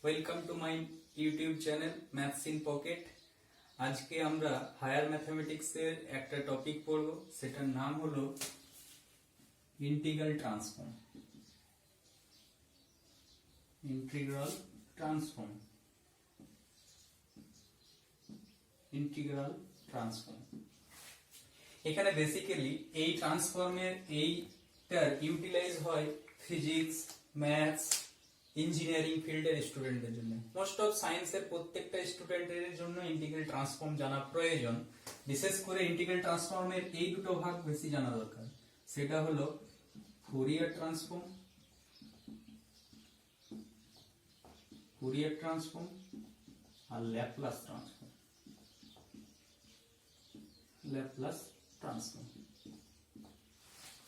Welcome to my YouTube channel maths in pocket. আজকে আমরা higher mathematics এর একটা টপিক পড়ব, সেটার নাম হলো integral transform. Integral transform integral transform এখানে বেসিক্যালি এই ট্রান্সফর্মের এইটার ইউটিলাইজ হয় ফিজিক্স, ম্যাথস, ইঞ্জিনিয়ারিং ফিল্ডের স্টুডেন্টদের জন্য। মোস্ট অফ সায়েন্সের প্রত্যেকটা স্টুডেন্টের জন্য ইন্টিগ্রাল ট্রান্সফর্ম জানা প্রয়োজন। বিশেষ করে ইন্টিগ্রাল ট্রান্সফর্মের এই দুটো ভাগ বেশি জানা দরকার, সেটা হলো ফুরিয়ার ট্রান্সফর্ম আর ল্যাপ্লাস ট্রান্সফর্ম।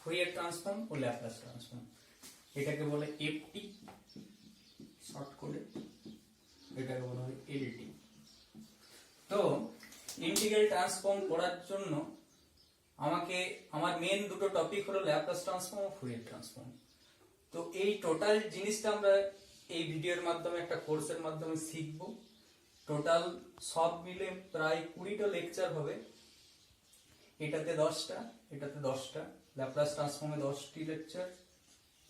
ফুরিয়ার ট্রান্সফর্ম ও ল্যাপ্লাস ট্রান্সফর্ম এটাকে বলে এফটি শর্ট করে, এটাকে বলা হয় এলটি। তো ইন্টিগ্রাল ট্রান্সফর্ম করার জন্য আমার মেন দুটো টপিক হলো ল্যাপ্লাস ট্রান্সফর্ম ও ফুরিয়ার ট্রান্সফর্ম। তো এই টোটাল জিনিসটা আমরা এই ভিডিওর মাধ্যমে একটা কোর্সের মাধ্যমে শিখবো। টোটাল সব মিলে প্রায় 20টা লেকচার হবে। এটাতে 10টা, এটাতে 10টা, ল্যাপ্লাস ট্রান্সফর্মে 10টি লেকচার,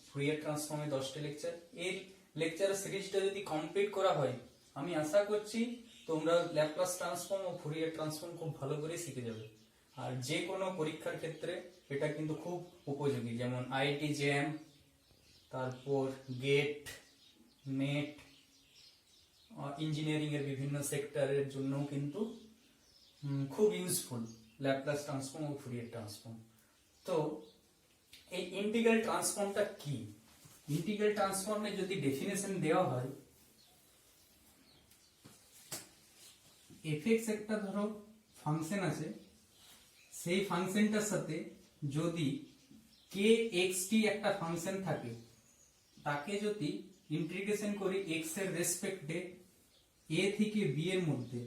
ফুরিয়ার ট্রান্সফর্মে 10টি লেকচার। এই লেকচারের সিরিজটা যদি কমপ্লিট করা হয়, আমি আশা করছি তোমরা ল্যাপ্লাস ট্রান্সফর্ম ও ফুরিয়ার ট্রান্সফর্ম খুব ভালো করে শিখে যাবে। আর যে কোনো পরীক্ষার ক্ষেত্রে এটা কিন্তু খুব উপযোগী, যেমন আইআইটি জ্যাম, তারপর গেট, নেট, ইঞ্জিনিয়ারিং এর বিভিন্ন সেক্টরের জন্য কিন্তু খুব ইউজফুল ল্যাপ্লাস ট্রান্সফর্ম ও ফুরিয়ার ট্রান্সফর্ম। তো এই ইন্টিগ্রাল ট্রান্সফর্মটা কি? ইন্টিগ্রাল ট্রান্সফর্মের যদি ডেফিনেশন দেওয়া হয়, এফএক্স একটা ধরো ফাংশন আছে, সেই ফাংশনটার সাথে যদি কে এক্স টি একটা ফাংশন থাকে, তাকে যদি ইন্টিগ্রেশন করি এক্স এর রেসপেক্টে এ থেকে বি এর মধ্যে,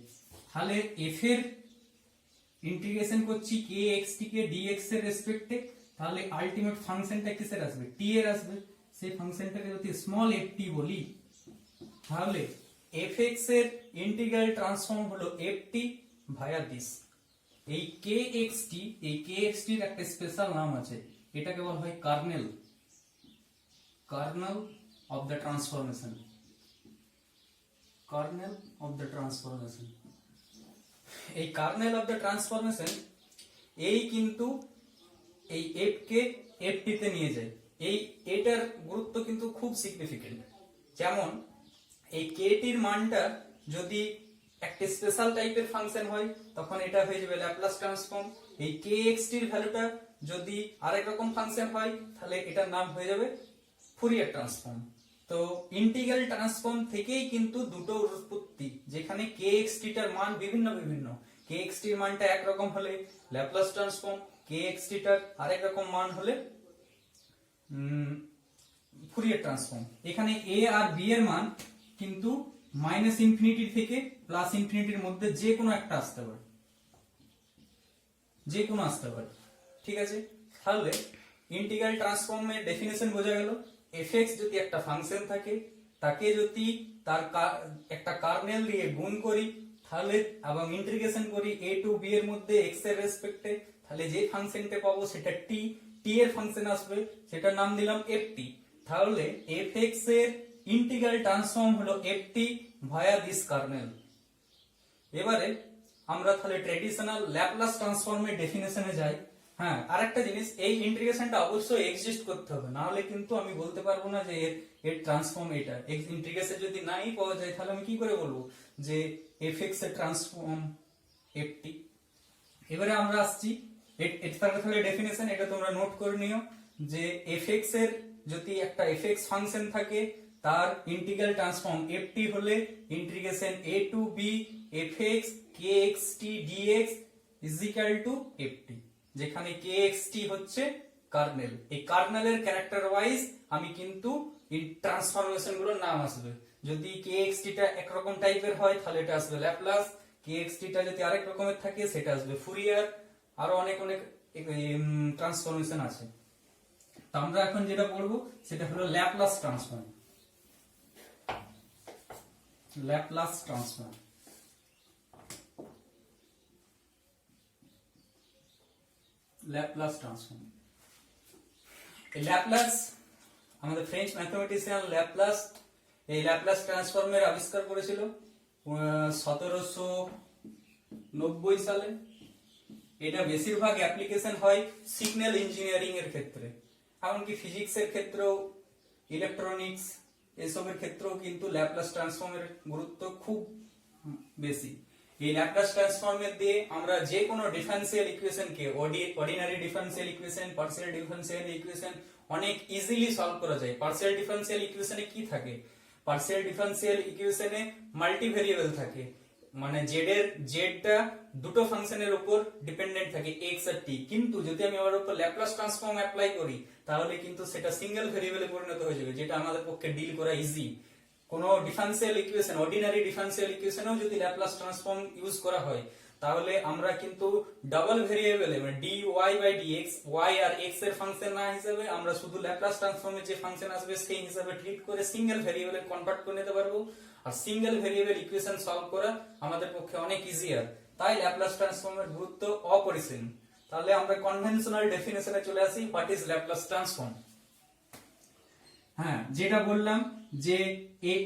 তাহলে এফ এর ইন্টিগ্রেশন করছি কে এক্স টি কে ডিএক্স এর রেসপেক্টে, তাহলে আলটিমেট ফাংশনটা কিসের আসবে? টি এর আসবে। সেই ফাংশনটাকে যদি স্মল এফ টি বলি, তাহলে এফ এক্স এর ইন্টিগ্রাল ট্রান্সফর্ম হলো এফ টি ভায়া দিস। এই কে এক্স টি, এই কে এক্স টির একটা স্পেশাল নাম আছে, এটাকে বলা হয় kernel of the transformation. Kernel of the transformation, এই কার্নেল অফ দ্য ট্রান্সফরমেশন এই কিন্তু এই এফ কে এফ টি তে নিয়ে যায়। এটার গুরুত্ব কিন্তু খুব সিগনিফিকেন্ট। যেমন এই কে টির মানটা যদি একটা স্পেশাল টাইপের ফাংশন হয়, তখন এটা হয়ে যাবে ল্যাপ্লাস ট্রান্সফর্ম। এই কে এক্স টির ভ্যালুটা যদি আরেক রকম ফাংশন হয়, তাহলে এটার নাম হয়ে যাবে ফুরিয়ার ট্রান্সফর্ম। তো ইন্টিগ্রাল ট্রান্সফর্ম থেকেই কিন্তু দুটো উৎপত্তি, যেখানে কে এক্স টি টার মান বিভিন্ন, কে এক্স টির মানটা একরকম হলে ল্যাপ্লাস ট্রান্সফর্ম, কে এক্স টি টার আরেক রকম মান হলে ফুরিয়ার ট্রান্সফর্ম। এখানে এ আর বি এর মান কিন্তু মাইনাস ইনফিনিটি থেকে প্লাস ইনফিনিটির মধ্যে যে কোনো একটা আসতে পারে, ঠিক আছে? তাহলে ইন্টিগ্রাল ট্রান্সফর্মের ডেফিনেশন বোঝা গেল। এফএক্স যদি একটা ফাংশন থাকে, তাকে যদি তার একটা কার্নেল দিয়ে গুণ করি, তাহলে এবং ইন্টিগ্রেশন করি এ টু বি এর মধ্যে এক্স এর রেসপেক্টে, তাহলে যে ফাংশনটা পাবো সেটা টি এর ফাংশন আসবে, সেটার নাম দিলাম এফটি। তাহলে এফএক্স এর ইন্টিগ্রাল ট্রান্সফর্ম হলো এফটি ভায়া দিস কার্নেল। এবারে আমরা তাহলে ট্র্যাডিশনাল ল্যাপ্লাস ট্রান্সফর্মের ডেফিনেশনে যাই। হ্যাঁ, আরেকটা জিনিস, এই ইন্টিগ্রেশনটা অবশ্যই এক্সিস্ট করতে হবে, না হলে কিন্তু আমি বলতে পারবো না যে এর ট্রান্সফর্ম এটা। ইন্টিগ্রেশন যদি নাই পাওয়া যায়, তাহলে আমি কি করে বলবো যে এফএক্স এর ট্রান্সফর্ম এফটি? এবারে আমরা আসছি এটার তাহলে ডেফিনেশন, এটা তোমরা নোট করে নিও যে এফএক্স এর যদি একটা এফএক্স ফাংশন থাকে, তার ইন্টিগ্রাল ট্রান্সফর্ম এফটি হলে integration a to b f x k x t d x is equal to f t, যেখানে কে এক্স টি হচ্ছে কার্নেল। এই কার্নেলের ক্যারেক্টার ওয়াইজ আমি কিন্তু এই ট্রান্সফরমেশন গুলোর নাম আসবে। যদি কে এক্স টি টা একরকম টাইপের হয়, তাহলে এটা আসবে ল্যাপ্লাস। কে এক্স টি টা যদি আরেক রকমের থাকে, সেটা আসবে ফুরিয়ার। আরো অনেক ট্রান্সফরমেশন আছে। তো আমরা এখন যেটা পড়বো সেটা হলো Laplace transform. Laplace transform. Laplace transform, এই ল্যাপ্লাস আমাদের ফ্রেঞ্চ ম্যাথমেটিশিয়ান ল্যাপ্লাস এই ল্যাপ্লাস ট্রান্সফর্মের আবিষ্কার করেছিল 1790 সালে। এটা বেশিরভাগ অ্যাপ্লিকেশন হয় সিগন্যাল ইঞ্জিনিয়ারিং এর ক্ষেত্রে, এমনকি ফিজিক্সের ক্ষেত্রেও, ইলেকট্রনিক্স এসবের ক্ষেত্রেও কিন্তু ল্যাপ্লাস ট্রান্সফর্মের গুরুত্ব খুব বেশি। এই ল্যাপ্লাস ট্রান্সফর্মের দিয়ে আমরা যে কোনো ডিফারেন্সিয়াল ইকুয়েশনকে, ordinary differential equation, partial differential equation অনেক ইজিলি সলভ করা যায়। পার্শিয়াল ডিফারেন্সিয়াল ইকুয়েশনে কি থাকে? পার্শিয়াল ডিফারেন্সিয়াল ইকুয়েশনে মাল্টি ভেরিয়েবল থাকে, মানে জেডটা দুটো ফাংশনের উপর ডিপেন্ডেন্ট থাকে, x আর t। কিন্তু যদি আমি ওর উপর ল্যাপ্লাস ট্রান্সফর্ম অ্যাপ্লাই করি তাহলে কিন্তু সেটা সিঙ্গেল ভেরিয়েবলে পরিণত হয়ে যাবে, যেটা আমাদের পক্ষে ডিল করা ইজি। কোনো ডিফারেন্সিয়াল ইকুয়েশন, অর্ডিনারি ডিফারেন্সিয়াল ইকুয়েশনেও যদি ল্যাপ্লাস ট্রান্সফর্ম ইউজ করা হয় তাহলে আমরা কিন্তু ডাবল ভেরিয়েবলে, মানে dy বাই dx, y আর x এর ফাংশন না হিসেবে আমরা শুধু ল্যাপ্লাস ট্রান্সফর্মের যে ফাংশন আসবে সেই হিসেবে ট্রিট করে সিঙ্গেল ভেরিয়েবলে কনভার্ট করে নিতে পারবো। আর সিঙ্গেল ভেরিয়েবল ইকুয়েশন সলভ করা আমাদের পক্ষে অনেক ইজিয়ার। তাই ল্যাপ্লাস ট্রান্সফর্মের গুরুত্ব অপরিসীম। তাহলে আমরা কনভেনশনাল ডেফিনেশনে চলে আসি, হোয়াট ইজ ল্যাপ্লাস ট্রান্সফর্ম। হ্যাঁ, যেটা বললাম যে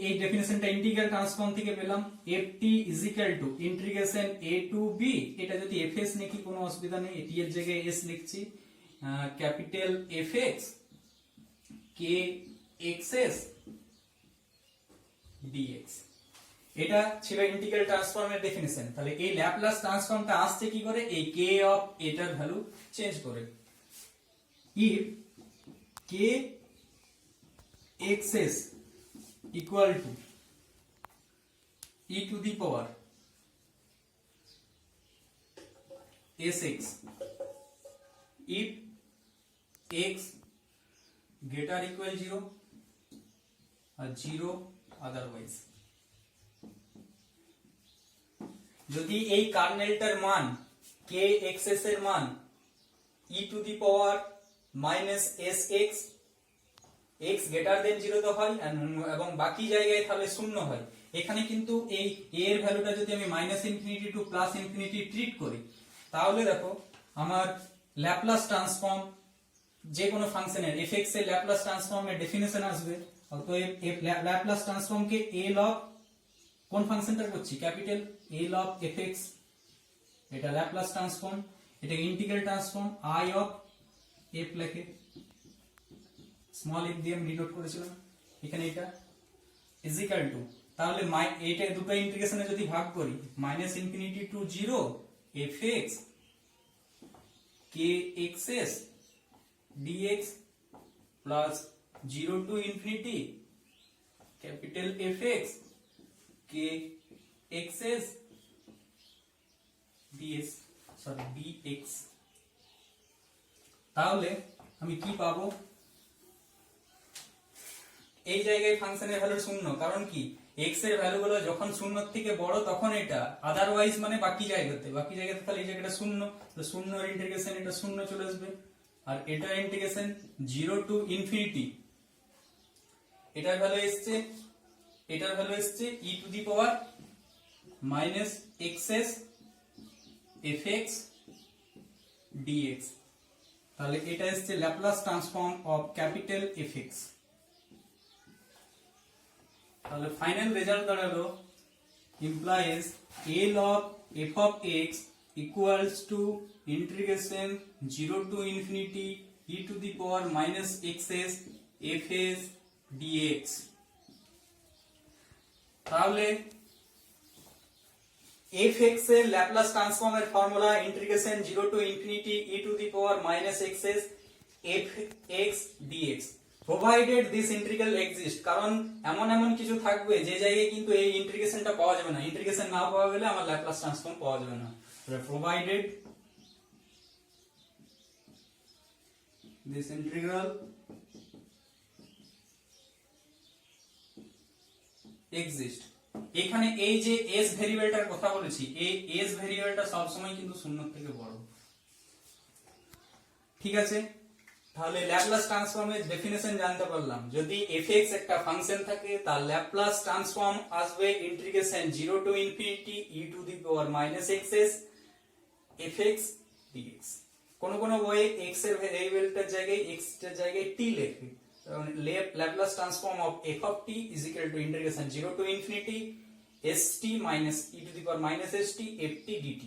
এই ডেফিনেশনটা ইন্টিগ্রাল ট্রান্সফর্ম থেকে পেলাম, ft is equal to integration a to b। এটা যদি fs লিখি কোনো অসুবিধা নেই, এটি এর জায়গায় s লিখছি, capital fx k xs dx। এটা ছিল ইন্টিগ্রাল ট্রান্সফর্মের ডেফিনেশন। তাহলে এই ল্যাপ্লাস ট্রান্সফর্মটা আসছে কি করে? এই k অফ এটার ভ্যালু চেঞ্জ করে। if k xs equal to e to the power sx if x greater equal 0 or 0 otherwise। যদি এই কার্নেলটার মান k xs এর মান e to the power minus sx x greater than 0 তো হয়, এবং বাকি জায়গায় তাহলে শূন্য হয়। এখানে কিন্তু এই a এর ভ্যালুটা যদি আমি minus infinity two plus infinity treat করি তাহলে দেখো আমার ল্যাপ্লাস ট্রান্সফর্ম যে কোনো ফাংশনের fx এর ল্যাপ্লাস ট্রান্সফর্মের ডেফিনেশন আসবে। অতএব ল্যাপ্লাস ট্রান্সফর্মকে a log কোন ফাংশনটা করছি? ক্যাপিটাল a log fx, এটা ল্যাপ্লাস ট্রান্সফর্ম। এটা integral transform i of f লেখে, স্মল f দিয়ে আমি ডিনোট করেছিলাম এখানে, এটা ইজ ইকুয়াল টু, তাহলে এটা দুটো ইন্টিগ্রেশনে যদি ভাগ করি, minus infinity two 0 fx k xs dx plus 0 to infinity capital fx k xs dx, sorry dx। তাহলে আমি কি পাবো? এই জায়গায় ফাংশনের ভ্যালু শূন্য, কারণ কি x এর ভ্যালুগুলো যখন শূন্যর থেকে বড় তখন এটা, আদারওয়াইজ মানে বাকি জায়গাতে তাহলে এই জায়গাটা শূন্য, তো শূন্যর ইন্টিগ্রেশন এটা শূন্য চলে আসবে। আর এটার ইন্টিগ্রেশন 0 টু ইনফিনিটি, এটার ভ্যালু এসছে e to the power minus xs fx dx। তাহলে এটা এসছে Laplace transform of capital fx। তাহলে ফাইনাল রেজাল্ট দাঁড়ালো implies a log f of x equals to integration 0 to infinity e to the power minus xs fs dx। তাহলে fx এর Laplace ট্রান্সফর্মের formula integration 0 to infinity e to the power minus xs fx dx provided this integral exists। কারণ এমন কিছু থাকবে যে জায়গায় কিন্তু এই ইন্টিগ্রেশনটা পাওয়া যাবে না, ইন্টিগ্রেশন না পাওয়া গেলে আমার ল্যাপ্লাস ট্রান্সফর্ম পাওয়া যাবে না। provided this integral exists। এখানে এই যে s ভেরিয়েবলটার কথা বলেছি, এই s ভেরিয়েবলটা সব সময় কিন্তু শূন্য থেকে বড়। ঠিক আছে, তাহলে ল্যাপ্লাস ট্রান্সফর্মের ডেফিনেশন জানতে পারলাম, যদি fx একটা ফাংশন থাকে তার ল্যাপ্লাস ট্রান্সফর্ম আসবে integration 0 to infinity e to the power xs fx dx। কোন কোন বইয়ে x এর ভেরিয়েবলটার জায়গায় x এর জায়গায় t লেখে, Laplace transform of f of t is equal to integration 0 to infinity st minus e to the power st ft dt।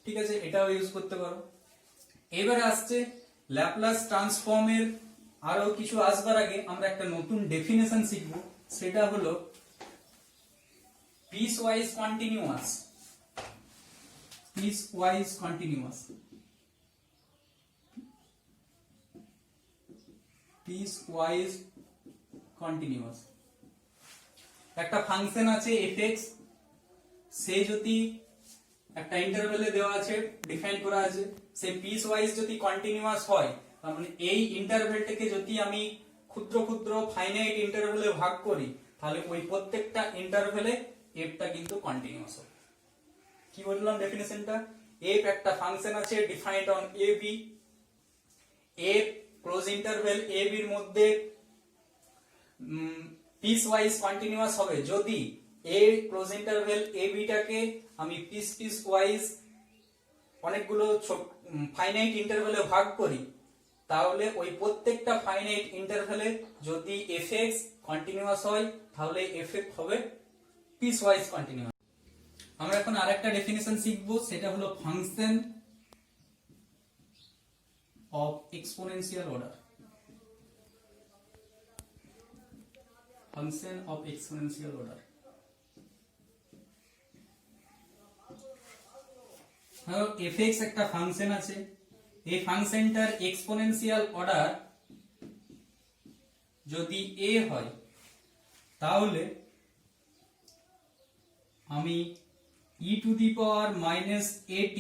ঠিক আছে, এটাও ইউজ করতে পারো। এবারে আসছে ল্যাপ্লাস ট্রান্সফর্মের আরো কিছু আসবার আগে আমরা একটা নতুন ডেফিনেশন শিখব, সেটা হলো piecewise continuous. Piecewise continuous, piecewise continuous. একটা ফাংশন আছে fx, সে যদি একটা ইন্টারভ্যালে দেওয়া আছে, ডিফাইন করা আছে, সে পিস ওয়াইজ যদি কন্টিনিউয়াস হয়, তার মানে এই ইন্টারভ্যালটাকে যদি আমি ক্ষুদ্র ক্ষুদ্র ফাইনাইট ইন্টারভ্যালে ভাগ করি, তাহলে ওই প্রত্যেকটা ইন্টারভ্যালে এফটা কিন্তু কন্টিনিউয়াস হবে। কি বললাম ডেফিনেশনটা? এফ একটা ফাংশন আছে defined on A B, F close interval A বির মধ্যে পিস ওয়াইজ কন্টিনিউয়াস হবে যদি এ ক্লোজ ইন্টারভ্যাল এ বিটাকে আমি পিস ওয়াইজ অনেকগুলো ফাইনাইট ইন্টারভ্যালে ভাগ করি, তাহলে ওই প্রত্যেকটা ফাইনাইট ইন্টারভ্যালে যদি fx কন্টিনিউয়াস হয়, তাহলে fx হবে পিস ওয়াইজ কন্টিনিউয়াস। আমরা এখন আরেকটা ডেফিনেশন শিখব, সেটা হলো function of exponential order. Function of exponential order. fx একটা ফাংশন আছে, এই ফাংশনটার এক্সপোনেনশিয়াল অর্ডার যদি a হয়, তাহলে আমি e to the power at,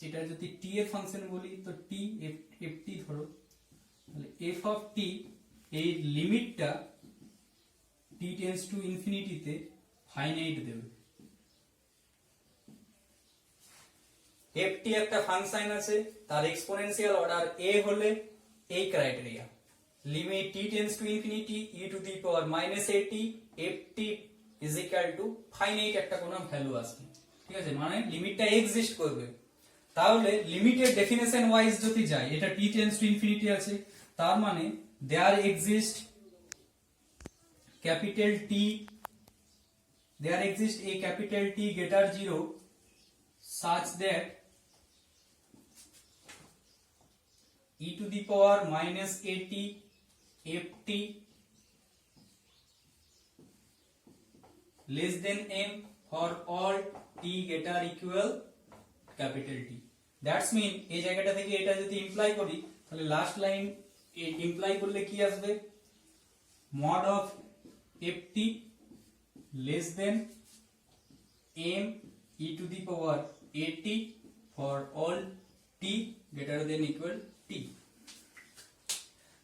এটা যদি t এর ফাংশন বলি তো t ft ধরো, তাহলে f অফ t এই লিমিটটা t টেন্ডস টু ইনফিনিটি তে ফাইনাইট দেবে। ft একটা ফাংশন আছে, তার এক্সপোনেনশিয়াল অর্ডার a হলে এই criteria, limit t tends to infinity e to the power at ft is equal two finite একটা কোনো ভ্যালু আসবে। ঠিক আছে, মানে লিমিটটা এক্সিস্ট করবে। তাহলে লিমিটের ডেফিনেশন ওয়াইজ যদি যাই, এটা t টেন্ডস টু ইনফিনিটি আছে, তার মানে there exist capital T, there exist a capital T greater 0 such that e to the power at ft less than m for all t greater equal capital T। That's mean এই জায়গাটা থেকে এটা যদি imply করি, তাহলে last line imply করলে কি আসবে? mod of ft less than m e to the power at for all t greater than equal t।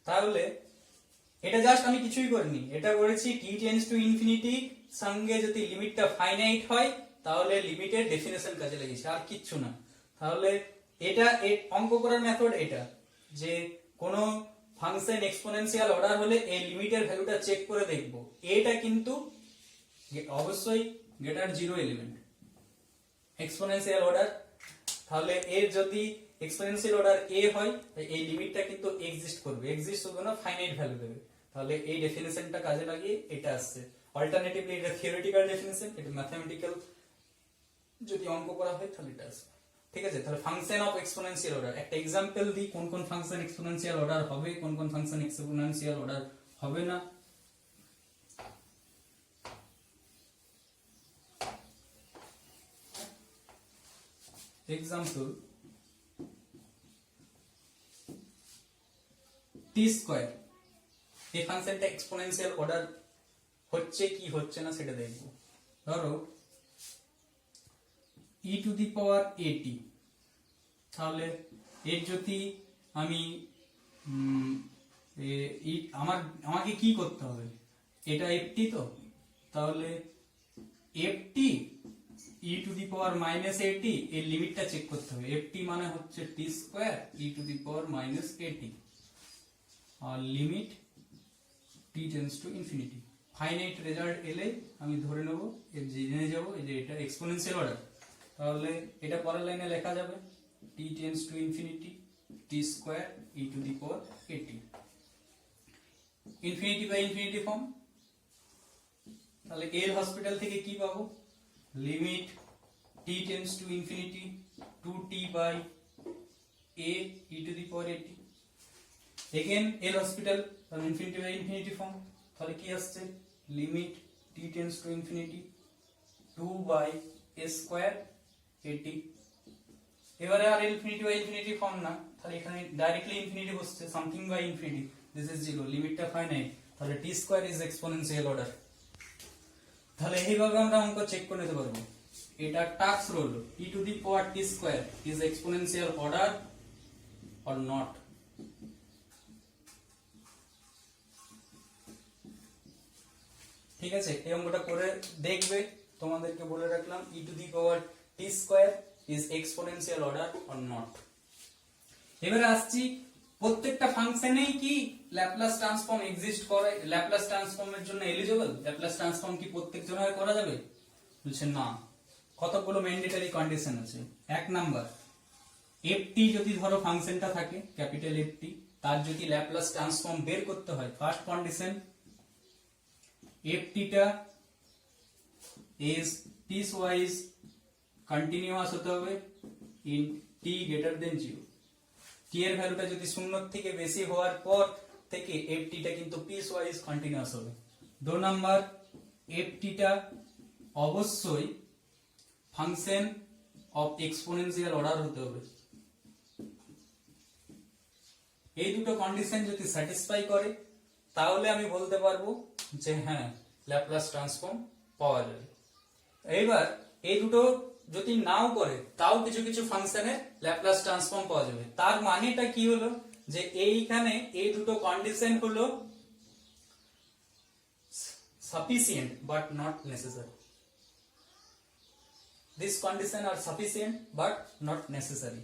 তাহলে এটা জাস্ট আমি কিছুই করিনি, এটা করেছি t টেন্ডস টু ইনফিনিটি সঙ্গে যদি লিমিটটা ফাইনাইট হয়, তাহলে লিমিটের ডেফিনেশন কাজে লাগিয়েছি, আর কিচ্ছু না। তাহলে এটা অঙ্ক করার মেথড এটা, যে কোন ফাংশন এক্সপোনেনশিয়াল অর্ডার হলে এই লিমিটের ভ্যালুটা চেক করে দেখব, এটা কিন্তু অবশ্যই গ্রেটার 0 এলিমেন্ট এক্সপোনেনশিয়াল অর্ডার। তাহলে এর যদি এক্সপোনেনশিয়াল অর্ডার a হয়, এই লিমিটটা কিন্তু এক্সিস্ট করবে, এক্সিস্ট হবে না, ফাইনাইট ভ্যালু দেবে। তাহলে এই ডেফিনেশনটা কাজে লাগিয়ে এটা আসছে। অল্টারনেটিভলি এটা থিওরিটিক্যাল ডেফিনেশন, এটা ম্যাথমেটিক্যাল যদি অঙ্ক করা হয় তাহলে এটা আসবে। ঠিক আছে, তাহলে ফাংশন অফ এক্সপোনেনশিয়াল অর্ডার একটা एग्जांपल দিই, কোন কোন ফাংশন এক্সপোনেনশিয়াল অর্ডার হবে, কোন কোন ফাংশন এক্সপোনেনশিয়াল অর্ডার হবে না। एग्जांपल t স্কয়ার, এই ফাংশনটা এক্সপোনেনশিয়াল অর্ডার হচ্ছে কি হচ্ছে না সেটা দেখব। ধরো e to the power at, তাহলে এর যদি আমি আমাকে কি করতে হবে, এটা ft তো, তাহলে ft e to the power minus এটি, এর লিমিটটা চেক করতে হবে। ft মানে হচ্ছে t square e to the power minus at, আর limit t tends to infinity. Finite result এলে আমি ধরে নেব, জেনে যাব যে এটা এক্সপোনেনশিয়াল অর্ডার। তাহলে এটা পরের লাইনে লেখা যাবে t tends to infinity t square e to the power at, infinity by infinity form. তাহলে এল হসপিটাল থেকে কি পাবো, limit t tends to infinity 2t by a e to the power at. Again L hospital, তাহলে infinity by infinity form. তাহলে কি আসছে, limit t tends to infinity 2 by a square at. এবারে আর ইনফিনিটি বাই ইনফিনিটি ফর্ম না, তাহলে এখানে directly infinity বসছে, something by infinity, this is 0, লিমিটটা ফাইনাইট, তাহলে t square is exponential order. তাহলে এইভাবে আমরা অঙ্ক চেক করে নিতে পারবো। এটা টাস্ক রোল, e to the power t square is exponential order or not. ঠিক আছে, এই অঙ্কটা করে দেখবে, তোমাদেরকে বলে রাখলাম e to the power t square is exponential order or not. এবারে আসছি, প্রত্যেকটা ফাংশনেই কি ল্যাপ্লাস ট্রান্সফর্ম এক্সিস্ট করে, ল্যাপ্লাস ট্রান্সফর্মের জন্য এলিজিবল, ল্যাপ্লাস ট্রান্সফর্ম কি প্রত্যেক জনের করা যাবে? বলছে না, কতগুলো ম্যান্ডেটরি কন্ডিশন আছে। এক নাম্বার, ft যদি ধরো ফাংশনটা থাকে ক্যাপিটাল ft, তার যদি ল্যাপ্লাস ট্রান্সফর্ম বের করতে হয়, ফার্স্ট কন্ডিশন ft টা ইজ পিসওয়াইজ কন্টিনিউয়াস হতে হবে in t greater then 0। t এর ভ্যালুটা যদি 0 থেকে বেশি হওয়ার পর থেকে ft টা কিন্তু পিসওয়াইজ কন্টিনিউয়াস হবে। 2 নাম্বার, ft টা অবশ্যই ফাংশন অফ এক্সপোনেনশিয়াল অর্ডার হতে হবে। এই দুটো কন্ডিশন যদি স্যাটিসফাই করে তাহলে আমি বলতে পারবো যে হ্যাঁ ল্যাপ্লাস ট্রান্সফর্ম পাওয়া যাবে। এইবার এই দুটো যদি নাও করে তাও কিছু কিছু ফাংশনে ল্যাপ্লাস ট্রান্সফর্ম পাওয়া যাবে। তার মানেটা কি হলো, যে এইখানে এই দুটো কন্ডিশন হলো sufficient but not necessary. These conditions are sufficient but not necessary.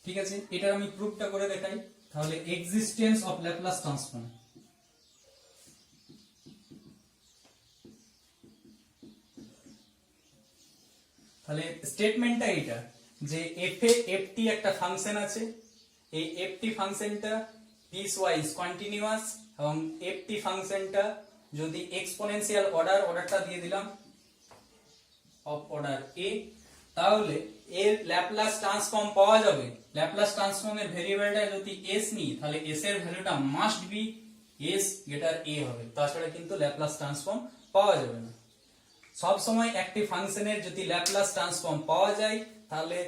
ঠিক আছে, এটার আমি প্রুফটা করে দেখাই। তাহলে এক্সিস্টেন্স অফ ল্যাপ্লাস ট্রান্সফর্ম, তাহলে স্টেটমেন্টটা এটা যে ft একটা ফাংশন আছে, এই ft ফাংশনটা পিসওয়াইজ কন্টিনিউয়াস এবং ft ফাংশনটা যদি এক্সপোনেনশিয়াল অর্ডারটা দিয়ে দিলাম অফ অর্ডার a, তাহলে এর ল্যাপ্লাস ট্রান্সফর্ম পাওয়া যাবে। ল্যাপ্লাস ট্রান্সফর্মের ভেরিয়েবলটা যদি s নিই তাহলে s এর ভ্যালুটা must be s greater a হবে, তাছাড়া কিন্তু ল্যাপ্লাস ট্রান্সফর্ম পাওয়া যাবে না। সব সময় একটি ফাংশনের যদি ল্যাপ্লাস ট্রান্সফর্ম পাওয়া যায় তাহলে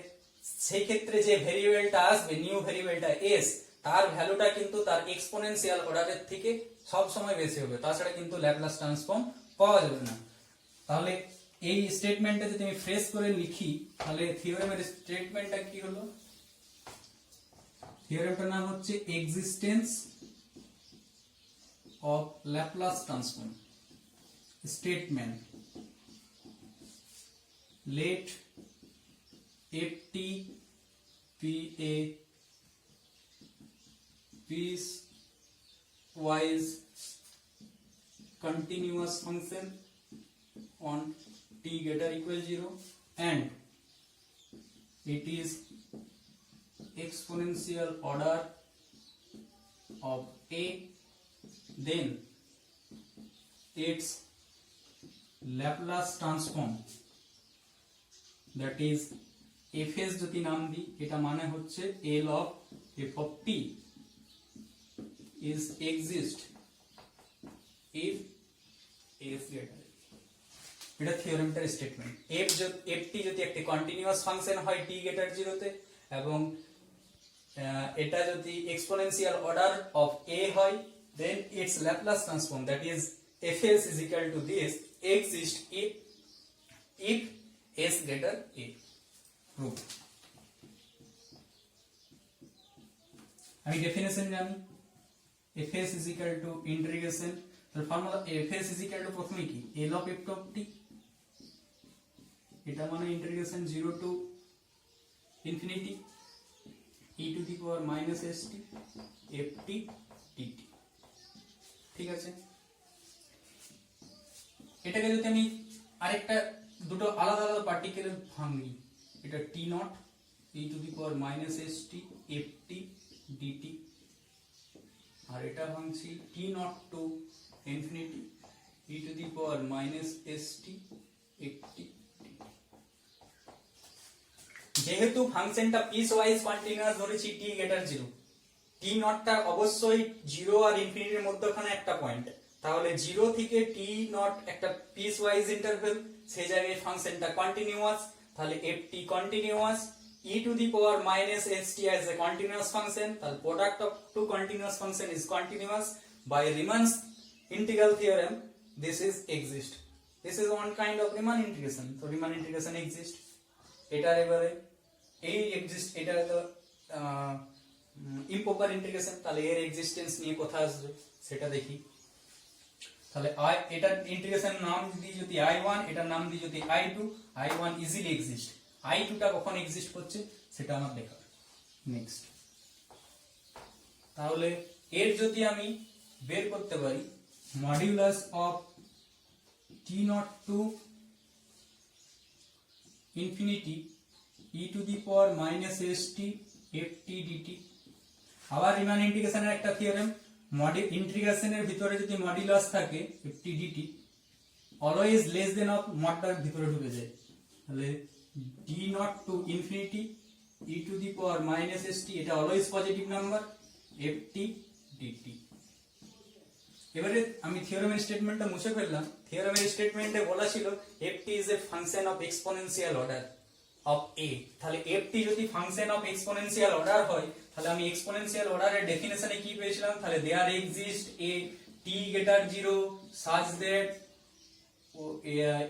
সেই ক্ষেত্রে যে ভেরিয়েবলটা আসবে, নিউ ভেরিয়েবলটা s, তার ভ্যালুটা কিন্তু তার এক্সপোনেনশিয়াল অর্ডারের থেকে সব সময় বেশি হবে, তাছাড়া কিন্তু ল্যাপ্লাস ট্রান্সফর্ম পাওয়া যাবে না। তাহলে এই স্টেটমেন্টটা যদি আমি ফ্রেশ করে লিখি তাহলে থিওরেমের স্টেটমেন্টটা কি হলো, থিওরেমটার নাম হচ্ছে existence of Laplace transform. Statement, let ft be a piecewise continuous function on t greater equal 0 and it is exponential order of a, then its Laplace transform that is fs যদি নাম দিই এটা মানে হচ্ছে L of f of t is exist if f greater, এটা থিওরেমটার statement. ft যদি একটা continuous function হয় t গ্রেটার 0 তে এবং এটা যদি এক্সপোনেনশিয়াল অর্ডার অফ a হয়, then its Laplace transform that is fs is equal to this exist if s greater a. Proof. আমি ডেফিনেশন জানি, fs is equal to integration, তার formula fs is equal to প্রথমে কি l of f of t, এটা মানে integration 0 to infinity e to the power minus st ft dt। ঠিক আছে, এটাকে যদি আমি আরেকটা দুটো আলাদা আলাদা পার্টিকেলে ভাঙি, এটা t not e to the power minus st ft dt, আর এটা ভাঙছি t not to infinity e to the power minus st ft। যেহেতু ফাংশনটা পিস ওয়াইজ কন্টিনিউয়াস ধরেছি t গ্রেটার 0, t নটটা অবশ্যই 0 আর ইনফিনিটির মধ্যখানে একটা পয়েন্ট, তাহলে 0 থেকে t নট একটা পিস ওয়াইজ ইন্টারভেল, সেই জায়গায় ফাংশনটা কন্টিনিউয়াস, তাহলে ft continuous, e to the power minus st as a continuous function, তাহলে product of two continuous function is continuous by Riemann's integral theorem. This is exist, this is one kind of Riemann integration, so Riemann integration exist। এটা এবারে এই exist, এটা তো improper integration, তাহলে এর existence নিয়ে কথা আসবে সেটা দেখি। তাহলে এটা ইন্টিগ্রেশন নাম দিই যদি i1, এটার নাম দিই যদি i2, i1 easily exist, i2 টা কখন এক্সিস্ট করছে সেটা আমার দেখা। নেক্সট, তাহলে এর যদি আমি বের করতে পারি modulus of t not to infinity e to the power minus st ft dt। আবার রিমান ইন্টিগ্রেশনের একটা থিওরেম, ইন্টিগ্রেশনের ভিতরে যদি মডুলাস থাকে ft dt always less than of মডটার ভিতরে ঢুকে যায়, তাহলে d naught to infinity e to the power minus st, এটা always positive number ft dt। এবারে আমি থিওরেমের স্টেটমেন্টটা মুছে ফেললাম। থিওরেমের স্টেটমেন্টে বলা ছিল ft is a function of exponential order of a, তাহলে ft যদি ফাংশন অফ এক্সপোনেনশিয়াল অর্ডার হয়, তাহলে আমি এক্সপোনেনশিয়াল অর্ডারের ডেফিনেশনে কি পেয়েছিলাম, তাহলে there exist a t greater 0 such that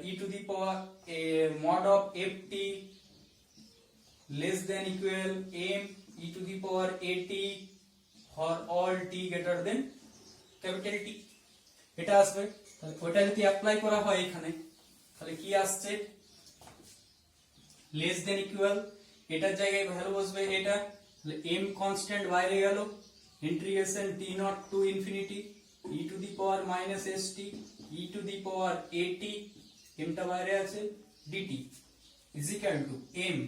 e to the power a mod of ft less than equal m e to the power at for all t greater than capital T, এটা আসবে। তাহলে ওটা যদি apply করা হয় এখানে, তাহলে কি আসছে, লেস দেন ইকুয়াল, এটার জায়গায় ভ্যালু বসবে এটা, তাহলে m কনস্ট্যান্ট বাইরে গেল, integration t not to infinity e to the power minus st e to the power at, m টা বাইরে আছে dt is equal two m,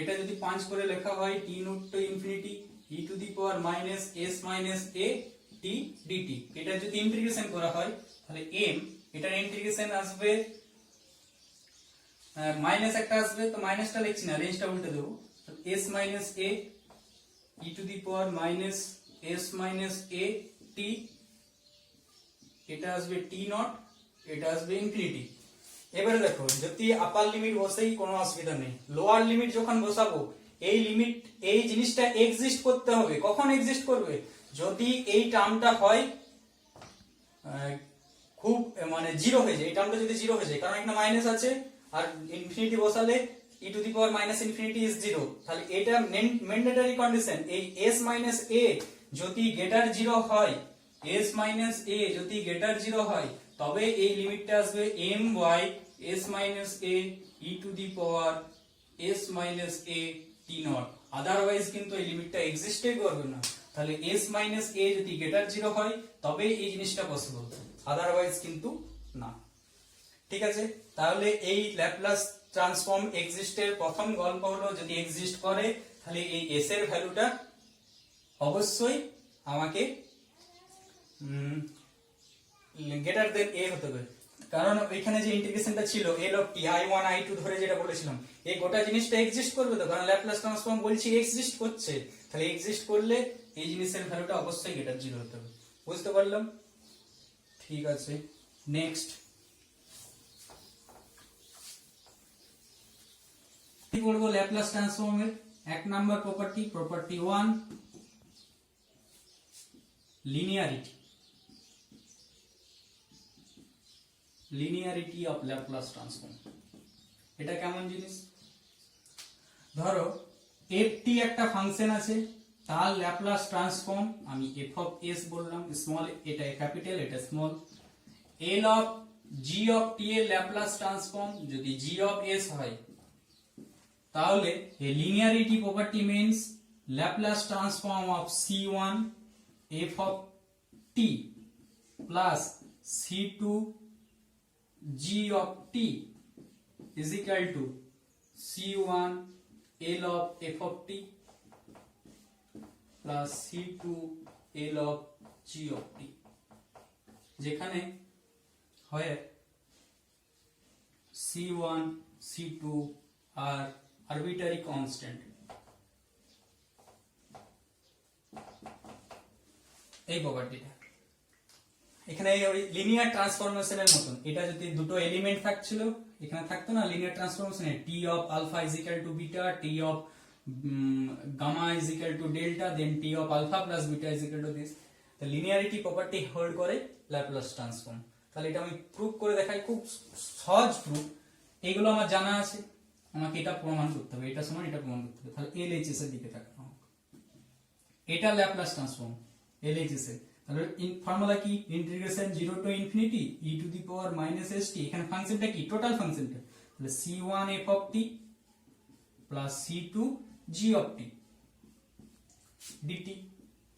এটা যদি 5 করে লেখা হয় t not to infinity e to the power minus s minus a t dt। এটা যদি ইন্টিগ্রেশন করা হয় তাহলে m, এটার ইন্টিগ্রেশন আসবে মাইনাস একটা আসবে, তো মাইনাসটা লিখছি না, রেঞ্জটা উল্টে দেবো, s minus a e to the power minus s minus a t, এটা আসবে t নট, এটা আসবে ইনফিনিটি। এবারে দেখো যদি আপার লিমিট বসেই কোনো অসুবিধা নেই, লোয়ার লিমিট যখন বসাবো এই লিমিট, এই জিনিসটা এক্সিস্ট করতে হবে। কখন এক্সিস্ট করবে, যদি এই টার্মটা হয় খুব মানে 0 হয়ে যায়, এই টার্মটা যদি 0 হয়ে যায়, কারণ এখানে মাইনাস আছে আর ইনফিনিটি বসালে e to the power minus infinity is 0, তাহলে এটা ম্যান্ডেটরি কন্ডিশন। এই s মাইনাস a যদি গ্রেটার 0 হয়, s মাইনাস a যদি গ্রেটার 0 হয়, তবে এই লিমিটটা আসবে m by s minus a e to the power s minus a t naught, otherwise কিন্তু এই লিমিটটা এক্সিস্টই করবে না। তাহলে s মাইনাস a যদি গ্রেটার 0 হয় তবে এই জিনিসটা পসিবল, আদারওয়াইজ কিন্তু না। ঠিক আছে, তাহলে এই ল্যাপ্লাস ট্রান্সফর্ম এক্সিস্টের প্রথম গল্প হলো যদি এক্সিস্ট করে তাহলে এই s এর ভ্যালুটা অবশ্যই আমাকে গ্রেটার দেন a হতে হবে, কারণ এখানে যে ইন্টিগ্রেশনটা ছিল l of t i1 i2 ধরে যেটা বলেছিলাম, এই গোটা জিনিসটা এক্সিস্ট করবে তো, কারণ ল্যাপ্লাস ট্রান্সফর্ম বলছি এক্সিস্ট করছে, তাহলে এক্সিস্ট করলে এই জিনিসের ভ্যালুটা অবশ্যই গ্রেটার 0 হতে হবে। বুঝতে পারলাম? ঠিক আছে, নেক্সট কি করব, ল্যাপ্লাস ট্রান্সফর্মের 1 number property, property 1 linearity, linearity of Laplace transform. এটা কেমন জিনিস, ধরো ft একটা ফাংশন আছে, তার ল্যাপ্লাস ট্রান্সফর্ম আমি f অফ s বললাম, স্মল এটা ক্যাপিটাল এটা স্মল, l অফ g অফ t এর ল্যাপ্লাস ট্রান্সফর্ম যদি g অফ s হয় তাহলে এই linearity property means Laplace transform of c1 f of t plus c2 g of t is equal to c1 l of f of t plus c2 l of g of t, যেখানে হয় c1 c2 আর arbitrary constant. এই প্রপার্টিটা এখানে linear ট্রান্সফরমেশনের মতন, এটা যদি দুটো element থাকছিল এখানে থাকতো না লিনিয়ার ট্রান্সফরমেশনে T of alpha is equal to beta, T of gamma is equal to delta, then T of alpha plus beta is equal to this. তো লিনিয়ারিটি প্রপার্টি হোল্ড করে ল্যাপ্লাস ট্রান্সফর্ম। তাহলে এটা আমি proof করে দেখাই, খুব সহজ প্রুফ, এগুলো আমার জানা আছে, আমাকে এটা প্রমাণ করতে হবে, এটা সমান এটা প্রমাণ করতে হবে। তাহলে এলএইচএস এর দিকে তাকানো হোক, এটা ল্যাপ্লাস ট্রান্সফর্ম এলএইচএস এর। তাহলে ফর্মুলা কি, integration 0 to infinity e to the power minus st, এখানে ফাংশনটা কি টোটাল ফাংশনটা, তাহলে c1 f of t plus c2 g of t dt,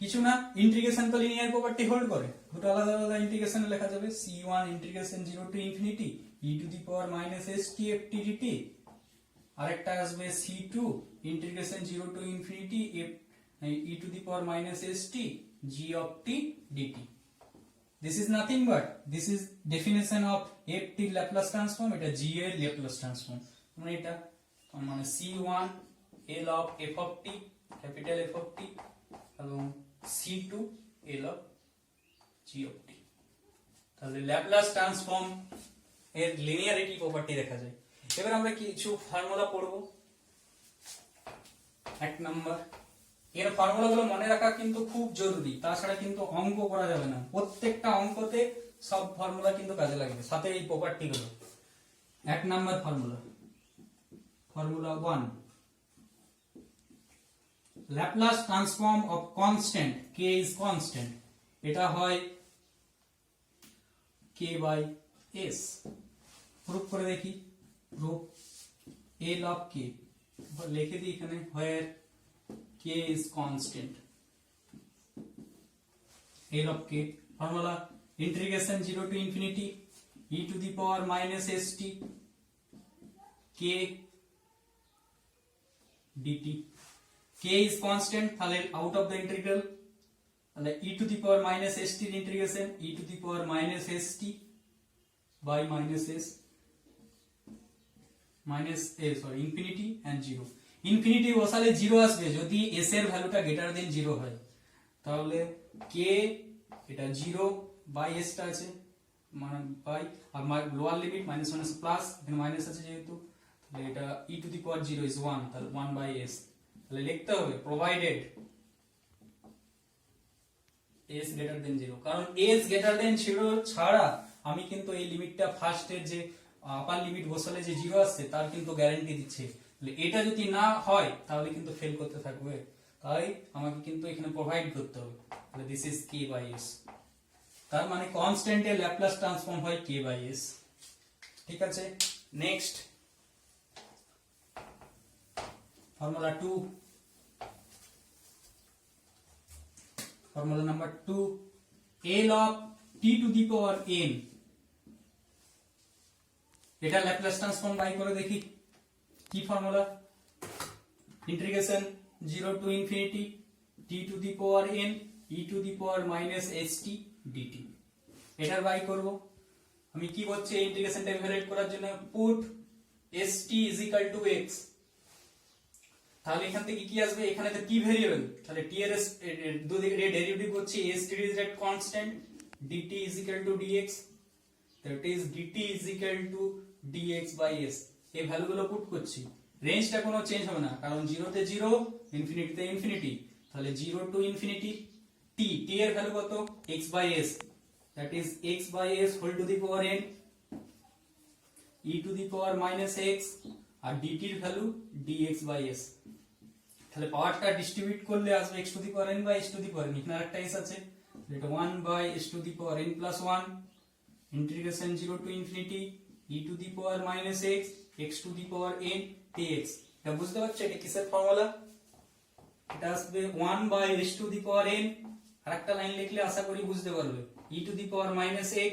কিছু না, ইন্টিগ্রেশন তো লিনিয়ার প্রপার্টি হোল্ড করে, দুটো আলাদা আলাদা ইন্টিগ্রেশনে লেখা যাবে c1 integration 0 to infinity e to the power minus st ft dt, আরেকটা আসবে c2 integration 0 to infinity e to the power minus st g of t dt. This is nothing but this is definition of ft Laplace transform, এটা g এর Laplace transform, মানে এটা মানে c1 l of f of t capital f of t এবং c2 l of g of t। তাহলে Laplace transform এর linearity property দেখা যায়। এবার আমরা কিছু ফর্মুলা পড়ব। এক নাম্বার, এর ফর্মুলাগুলো মনে রাখা কিন্তু খুব জরুরি, তাছাড়া কিন্তু অঙ্ক করা যাবে না, প্রত্যেকটা অঙ্কতে সব ফর্মুলা কিন্তু কাজে লাগবে, সাথে এই প্রপার্টিগুলো। এক number formula, formula 1, Laplace transform of constant k is constant, এটা হয় k বাই s। প্রুফ করে দেখি, প্রুফ l of k লিখে দিই এখানে, where k is constant, l of k, formula integration 0 to infinity e to the power minus st k dt, k is constant, তাহলে out of the integral, তাহলে e to the power minus st এর integration e to the power minus st by minus s minus a sorry infinity and 0, infinity বসালে 0 আসবে যদি s এর ভ্যালুটা greater দেন 0 হয়, তাহলে k এটা 0 বাই s টা আছে মানে বাই, আর lower limit minus minus plus, এখানে মাইনাস আছে যেহেতু, তাহলে এটা e to the power 0 is 1, তাহলে 1 বাই s, তাহলে লিখতে হবে প্রোভাইডেড s গ্রেটার দেন 0, কারণ s গ্রেটার দেন 0 ছাড়া আমি কিন্তু এই লিমিটটা ফার্স্টের যে আপার লিমিট বসালে যে 0 আসছে তার কিন্তু গ্যারান্টি দিচ্ছে, এটা যদি না হয় তাহলে কিন্তু ফেল করতে থাকবে, তাই আমাকে কিন্তু এখানে প্রোভাইড করতে হবে। তাহলে this is k by s, তার মানে কনস্ট্যান্টের ল্যাপ্লাস ট্রান্সফর্ম হয় k বাই s। ঠিক আছে, next formula 2, formula number 2, l of t to the power n, এটা ল্যাপ্লাস ট্রান্সফর্ম বাই করে দেখি কি ফর্মুলা, integration 0 to infinity t to the power n e to the power minus st dt, এটার by করব। আমি কি করছি ইন্টিগ্রেশনটা ইভালুয়েট করার জন্য, put st is equal to x, তাহলে এখান থেকে কি আসবে, এখানে তো t ভেরিয়েবল, তাহলে t এর দুদিকে ডেরিভেটিভ হচ্ছে st is at constant dt is equal to dx, that is dt is equal to dx by s, এই ভ্যালুগুলো পুট করছি, রেঞ্জটা কোনো চেঞ্জ হবে না কারণ 0 তে 0 ইনফিনিটি তে ইনফিনিটি, তাহলে 0 টু ইনফিনিটি t এর ভ্যালু কত, x by s, that is x by s whole to the power n e to the power minus x, আর dt এর ভ্যালু dx by s, তাহলে পাওয়ারটা ডিস্ট্রিবিউট করলে আসবে x to the power n by s to the power n, এখানে আরেকটা s আছে, এটা 1 by s to the power n plus 1 integration 0 to infinity e to the power minus x x to the power n dx। এটা বুঝতে পারছো এটা কিসের formula? এটা আসবে 1 by s to the power n। আরেকটা লাইন লিখলে আশা করি বুঝতে পারবে, e to the power minus x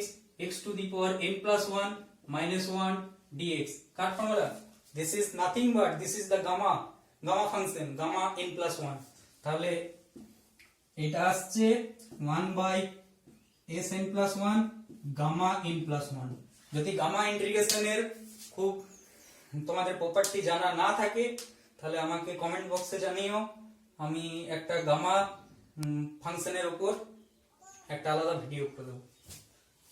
x to the power n plus 1 minus 1 dx। কার formula? This is nothing but this is the gamma function gamma n plus 1। তাহলে এটা আসছে 1 by sn plus 1 gamma n plus 1। যদি gamma ইন্টিগ্রেশনের খুব তোমাদের property জানা না থাকে তাহলে আমাকে কমেন্ট বক্সে জানিও, আমি একটা গামা ফাংশনের উপর একটা আলাদা ভিডিও করে দেবো।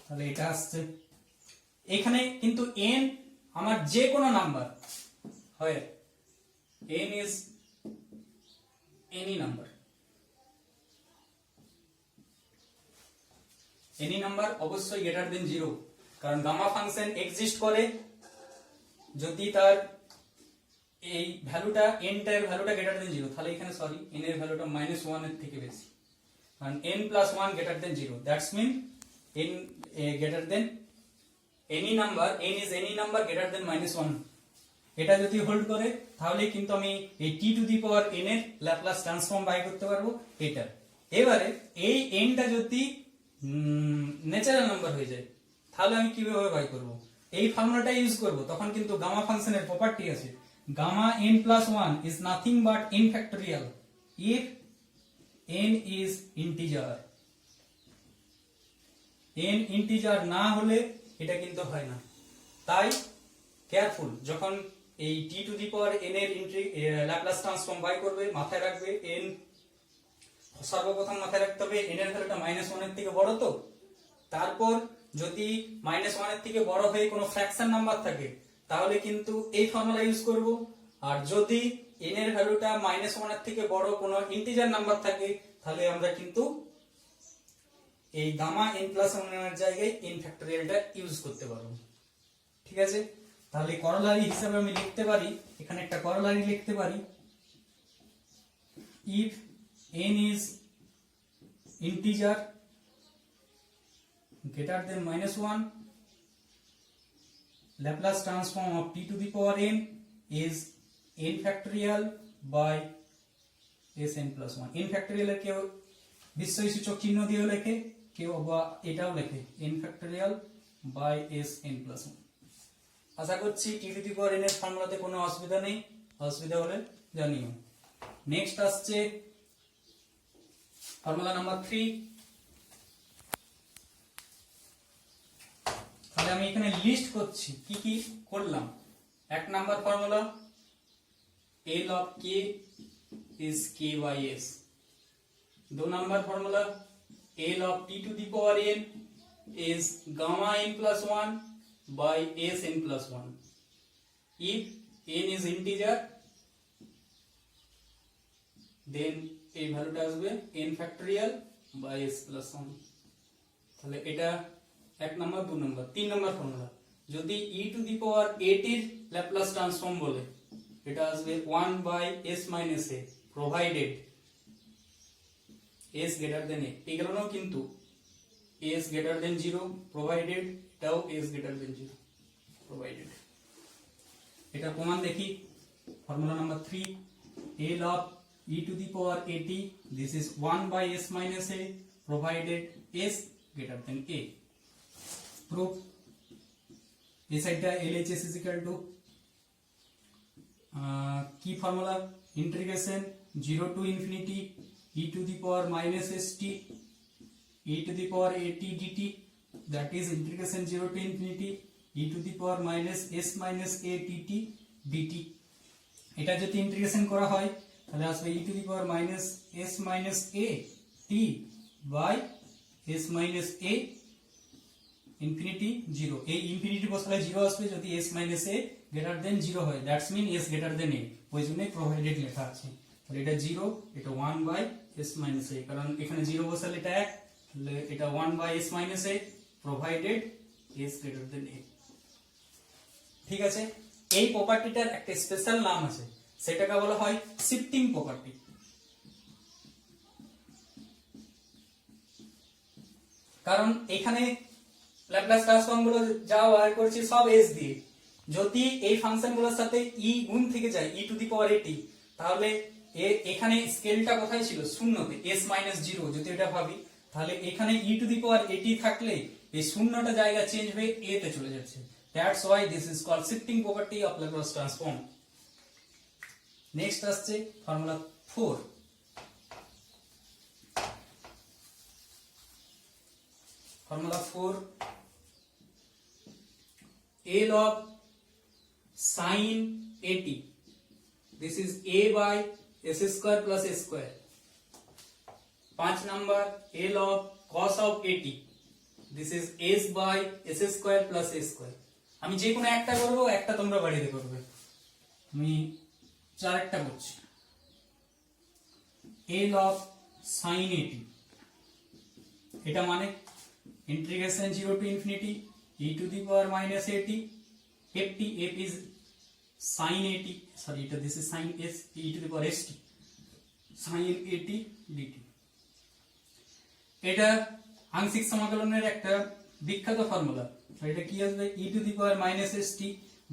তাহলে এটা আসছে, এখানে কিন্তু n আমার যে কোনো নাম্বার হয়, n is any number, any number অবশ্যই গ্রেটার দেন 0, কারণ গামা ফাংশন এক্সিস্ট করে যদি তার এই ভ্যালুটা n টার ভ্যালুটা গ্রেটার দেন 0, তাহলে এখানে সরি n এর ভ্যালুটা -1 এর থেকে বেশি, কারণ n plus 1 greater than 0, that's mean n greater than any number, n is any number greater than -1। এটা যদি হোল্ড করে তাহলে কিন্তু আমি এই t to the power n এর ল্যাপ্লাস ট্রান্সফর্ম বাই করতে পারবো এটা। এবারে এই n টা যদি ন্যাচারাল নাম্বার হয়ে যায় তাহলে আমি কিভাবে বাই করব? এই ফর্মুলাটা ইউজ করব, তখন কিন্তু গামা ফাংশনের প্রপার্টি আছে gamma n plus 1 is nothing but n factorial if n is integer। n integer না হলে এটা কিন্তু হয় না, তাই কেয়ারফুল যখন এই t to the power n এর ল্যাপ্লাস ট্রান্সফর্ম বাই করবে মাথায় রাখবে n সর্বপ্রথম মাথায় রাখতে হবে n এর ভ্যালুটা -1 এর থেকে বড়, তো তারপর যদি -1 এর থেকে বড় হয়ে কোনো ফ্র্যাকশন নাম্বার থাকে তাহলে কিন্তু এই ফর্মুলা ইউজ করব, আর যদি n এর ভ্যালুটা -1 এর থেকে বড় কোনো ইন্টিজার নাম্বার থাকে তাহলে আমরা কিন্তু এই গামা n প্লাস 1 এর জায়গায় n ফ্যাক্টোরিয়ালটা ইউজ করতে পারবো। ঠিক আছে, তাহলে করোলারি হিসেবে আমি লিখতে পারি, এখানে একটা করোলারি লিখতে পারি, if n is integer greater than -1, Laplace transform of t to the power n is n factorial by sn plus 1। n factorial এর কেউ বিস্ময় সূচক চিহ্ন দিয়ে লেখে, কেউ বা এটাও লেখে n factorial by sn plus 1। আশা করছি t to the power n এর ফর্মুলাতে কোনো অসুবিধা নেই, অসুবিধা হলে জানিও। নেক্সট আসছে ফর্মুলা নাম্বার 3। তাহলে আমি এখানে লিস্ট করছি কি কি করলাম। এক number formula L of k is k by s। দু number formula L of t to the power n is gamma n plus 1 by s n plus 1 if n is integer, then এই ভ্যালুটা আসবে n factorial by s plus 1। তাহলে এটা এক number, দু number. তিন number formula যদি e to the power at এর ল্যাপ্লাস ট্রান্সফর্ম বলে এটা আসবে 1 by s minus a provided s greater than a। এগুলোও কিন্তু s greater than 0 provided, এটাও s greater than 0 provided। এটা প্রমাণ দেখি, formula number 3 L of e to the power at, this is 1 by s minus a provided s greater than a। proof এই সাইডটা LHS is equal to কি ফর্মুলা integration 0 to infinity e to the power minus st e to the power at dt, that is integration 0 to infinity e to the power minus s minus a dt। এটা যদি integration করা হয় তাহলে আসবে e to the power minus s minus a t by s minus a infinity 0। এই infinity বসালে 0 আসবে যদি s minus a greater than 0 হয়, that's mean s greater than a, ওই জন্য প্রোভাইডেড লেখা আছে। তাহলে এটা 0, এটা 1 by s minus a, কারণ এখানে 0 বসালে এটা 1, তাহলে এটা 1 by s minus a provided s greater than a। ঠিক আছে, এই প্রপার্টিটার একটা স্পেশাল নাম আছে, সেটাকে বলা হয় শিফটিং প্রপার্টি। কারণ এখানে ল্যাপ্লাস ট্রান্সফর্ম গুলো যা বার করেছি সব s দিয়ে। যদি এই ফাংশন গুলোর সাথে e গুণ থেকে যায় e to the power at, তাহলে এখানে স্কেলটা কোথায় ছিল? শূন্যতে, s মাইনাস 0 যদি এটা ভাবি, তাহলে এখানে e to the power at থাকলে এই শূন্যটা জায়গা চেঞ্জ হয়ে a তে চলে যাচ্ছে। That's why this is called shifting property of Laplace transform. Next আসছে formula 4। Formula 4, L of sin at, this is a by s square plus a square। 5 number, L of cos of at, this is s by s square plus a square। আমি যে কোনো একটা করব, একটা তোমরা বাড়িতে করবে। আমি চারটা করছি। L of sin at, এটা মানে integration 0 to infinity e to the power minus at ft, f is sin at, sorry এটা this is sin s e to the power st sin at dt। এটা আংশিক সমাকলনের একটা বিখ্যাত formula. এটা কি আসবে? e to the power minus st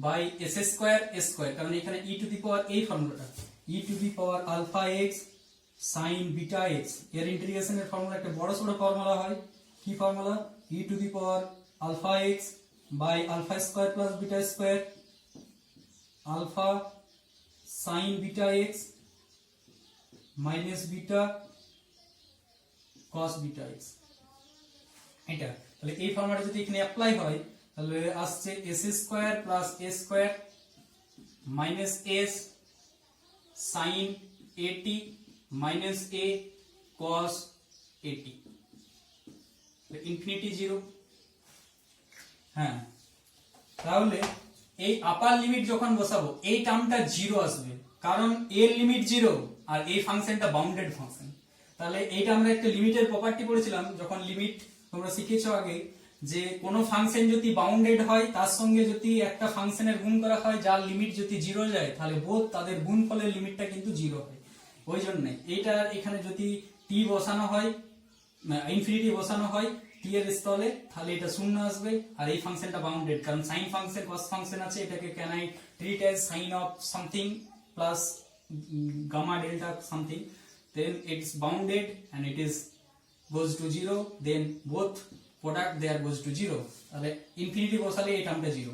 by s square s square, কারণ এখানে e to the power এই ফর্মুলাটা e to the power alpha x sin beta x, এর ইন্টিগ্রেশনের ফর্মুলা একটা বড় সড়ো ফর্মুলা হয়। কি formula? e to the power alpha x by alpha square plus beta square alpha sin beta x minus beta cos beta x। এটা তাহলে এই ফর্মুলাটা যদি এখানে অ্যাপ্লাই হয়, তাহলে আসছে s square plus a square minus s sin at minus a cos at, infinity 0। হ্যাঁ, তাহলে এই আপার লিমিট যখন বসাবো এই টার্মটা 0 আসবে, কারণ এর লিমিট 0 আর এই ফাংশনটা বাউন্ডেড ফাংশন। তাহলে এইটা আমরা একটা লিমিটের প্রপার্টি পড়েছিলাম যখন লিমিট তোমরা শিখেছো আগে, যে কোনো ফাংশন যদি বাউন্ডেড হয় তার সঙ্গে যদি একটা ফাংশনের গুণ করা হয় যার লিমিট যদি 0 যায়, তাহলে বোথ তাদের গুণফলের লিমিটটা কিন্তু 0 হয়। ওই জন্য এইটা এখানে যদি t বসানো হয়, ইনফিনিটি বসানো হয় t এর স্থলে, তাহলে এটা শূন্য আসবে। আর এই ফাংশনটা বাউন্ডেড, কারণ সাইন ফাংশন কস ফাংশন আছে, এটাকে can I treat as sine of something plus gamma delta something, then it is bounded and it is goes to 0, then both product there goes to 0, তাহলে ইনফিনিটি বসালে এই টার্মটা 0।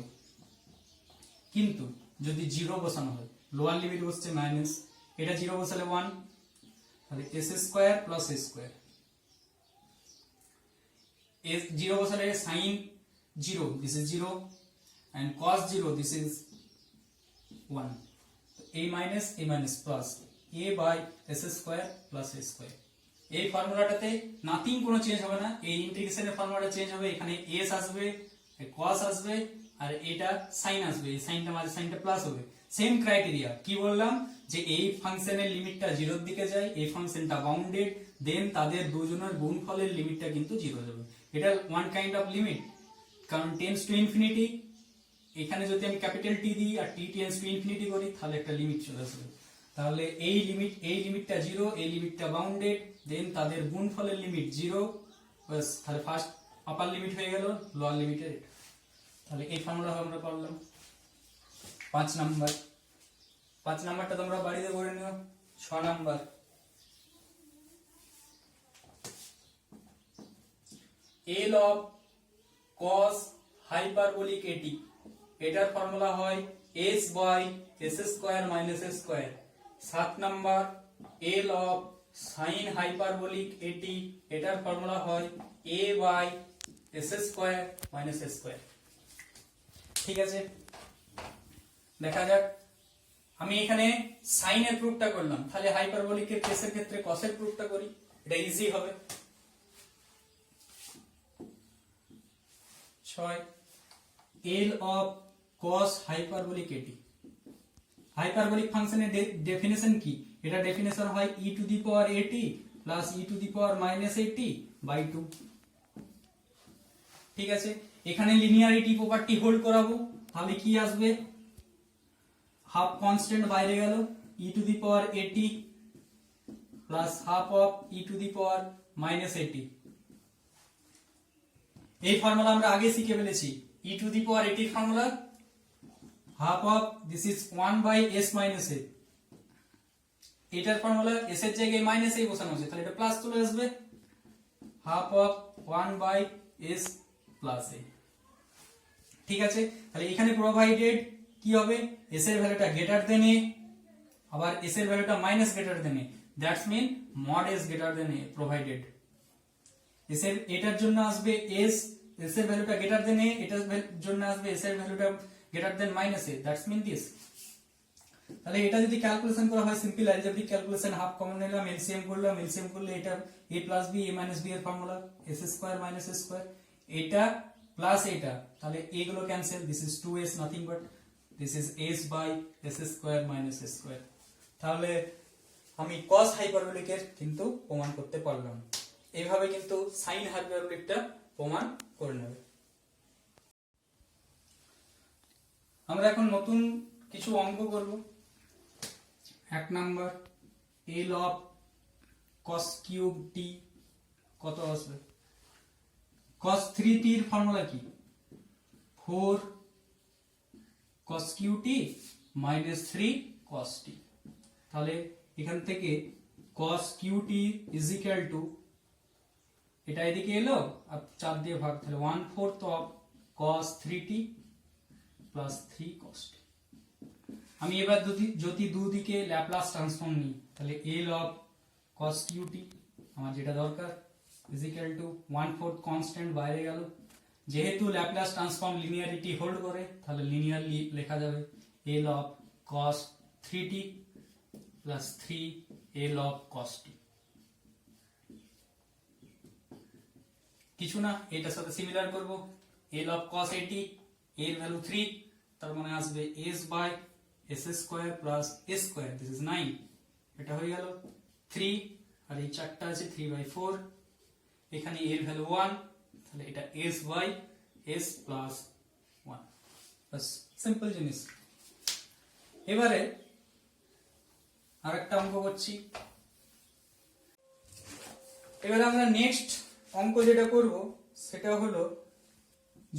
কিন্তু যদি 0 বসানো হয়, লোয়ার লিমিট বসছে মাইনাস, এটা 0 বসালে 1, তাহলে s square plus a square, s 0 বসালে sin 0 this is 0 and cos 0 this is 1, a minus plus a by s square plus a square. এই ফর্মুলাটাতে নাথিং কোনো চেঞ্জ হবে না, এই ইন্টিগ্রেশনের ফর্মুলাটা চেঞ্জ হবে, এখানে s আসবে, cos আসবে, আর এটা sin আসবে, এই সাইনটা মাঝে সাইনটা প্লাস হবে। সেম ক্রাইটেরিয়া, কি বললাম যে এই ফাংশনের লিমিটটা 0 এর দিকে যায়, এই ফাংশনটা বাউন্ডেড, দেন তাদের দুজনের গুণফলের লিমিটটা কিন্তু 0 যাবে। এটা ওয়ান কাইন্ড অফ লিমিট, কারণ টেন্ডস টু ইনফিনিটি, এখানে যদি আমি ক্যাপিটাল টি দিই আর টি টেন্ডস টু ইনফিনিটি করি, তাহলে একটা লিমিট চলে আসবে। তাহলে এই লিমিটটা 0, এই লিমিটটা বাউন্ডেড, দেন তাদের গুণফলের লিমিট 0, বাস। তাহলে ফার্স্ট আপার লিমিট হয়ে গেল, লোয়ার লিমিটের এটা। তাহলে এই ফর্মুলা আমরা করলাম 5 নাম্বার। 5 নাম্বারটা তোমরা বাড়িতে করে নিও। 6 number, L of cos hyperbolic at, এটার ফর্মুলা হয় s by s square minus a square. 7 number, L of sin hyperbolic at, এটার ফর্মুলা হয় a by s square minus a square. ঠিক আছে, দেখা যাক। আমি এখানে সাইন এর প্রুফটা করলাম, তাহলে হাইপারবোলিক এর কেসের ক্ষেত্রে কস এর প্রুফটা করি, এটা ইজি হবে। 6, L of cos hyperbolic at, hyperbolic ফাংশনের ডেফিনেশন কি? এটা ডেফিনেশন হয় e to the power at plus e to the power minus at by 2। ঠিক আছে, এখানে লিনিয়ারিটি প্রপার্টি হোল্ড করাবো, তাহলে কি আসবে? হাফ কনস্ট্যান্ট বাইরে গেল, e to the power at plus half of e to the power minus at, এই ফর্মুলা আমরা আগে শিখে ফেলেছি, ই টু দি পাওয়ার এটির formula half of this is 1 by S minus A. এটার ফর্মুলা এস এর জায়গায় মাইনাস এ বসানো আছে, তাহলে এটা প্লাস চলে আসবে, half of 1 by S plus A. ঠিক আছে, তাহলে এখানে প্রোভাইডেড কি হবে, এস এর ভ্যালুটা গ্রেটার দেন এ, আবার এস এর ভ্যালুটা minus greater than a, that's mean mod s greater than a provided. S এর এটার জন্য আসবে এস, এস এর ভ্যালুটা গ্রেটার দেন এ, এটার জন্য আসবে এস এর ভ্যালুটা greater than minus A, that's mean this. তাহলে এটা যদি ক্যালকুলেশন করা হয়, simple algebraic calculation, half common নিলাম, এলসিএম করলাম, এলসিএম করলে এটা a plus B, a minus B এর formula s square minus a square, এটা প্লাস এটা, তাহলে a গুলো cancel, this is 2s nothing but this is s by s square minus a square. তাহলে আমি cos হাইপারবোলিকের কিন্তু প্রমাণ করতে পারলাম। এইভাবে কিন্তু সাইন হাইপারবোলিকটা প্রমাণ করে নেবে। আমরা এখন নতুন কিছু অঙ্ক করব। 1 number L of cos cube t কত আসবে? cos 3t এর ফর্মুলা কি? 4 cos qt minus 3 cos t। তাহলে এখান থেকে cos qt is equal to, এটা এদিকে এলো আর 4 দিয়ে ভাগ, তাহলে 1/4 of cos 3t plus 3 cos t। আমি এবার যদি দুদিকে ল্যাপ্লাস ট্রান্সফর্ম নিই, তাহলে L অফ cos qt আমার যেটা দরকার is equal to 1/4 কনস্ট্যান্ট বাইরে গেল, যেহেতু ল্যাপ্লাস ট্রান্সফর্ম লিনিয়ারিটি হোল্ড করে তাহলে লিনিয়ারলি লেখা যাবে L of cos 3t plus 3 L of cos t। কিছু না, এটার সাথে সিমিলার করব, L অফ cos at এর ভ্যালু 3, তার মানে আসবে s by s square plus a square, this is 9, এটা হয়ে গেল 3, আর এই চারটা আছে 3/4, এখানে এর ভ্যালু 1, তাহলে এটা s বাই s প্লাস 1, বাস সিম্পল জিনিস। এবারে আরেকটা অঙ্ক করছি। এবারে আমরা নেক্সট অঙ্ক যেটা করব সেটা হলো,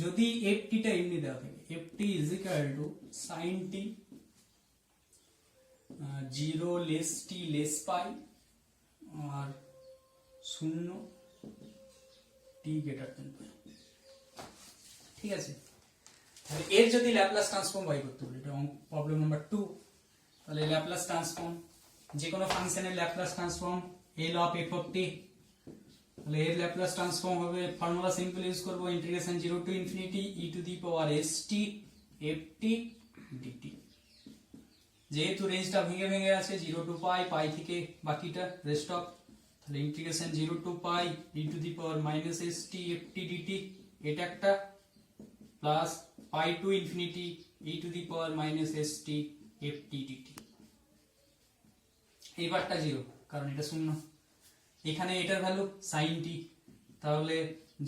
যদি ft টা এমনি দেওয়া থাকে, ft is equal to sin t 0 less t less pi আর 0 t গ্রেটার দেন পাই। ঠিক আছে, তাহলে এর যদি ল্যাপ্লাস ট্রান্সফর্ম বাই করতে বলি, এটা প্রবলেম নাম্বার 2, তাহলে ল্যাপ্লাস ট্রান্সফর্ম, যে কোনো ফাংশনের Laplace transform L of f of t, তাহলে এর ল্যাপ্লাস ট্রান্সফর্ম হবে, ফর্মুলা সিম্পল ইউজ করব, integration 0 to infinity e to the power st ft dt। যেহেতু রেঞ্জটা ভেঙে ভেঙে আছে 0 টু পাই, পাই থেকে বাকিটা রেস্ট অফ, তাহলে integration 0 to pi e to the power minus st ft dt, এটা একটা, plus pi to infinity e to the power minus st ft dt। এইবারটা 0 কারণ এটা 0, এখানে এটার ভ্যালু sin t, তাহলে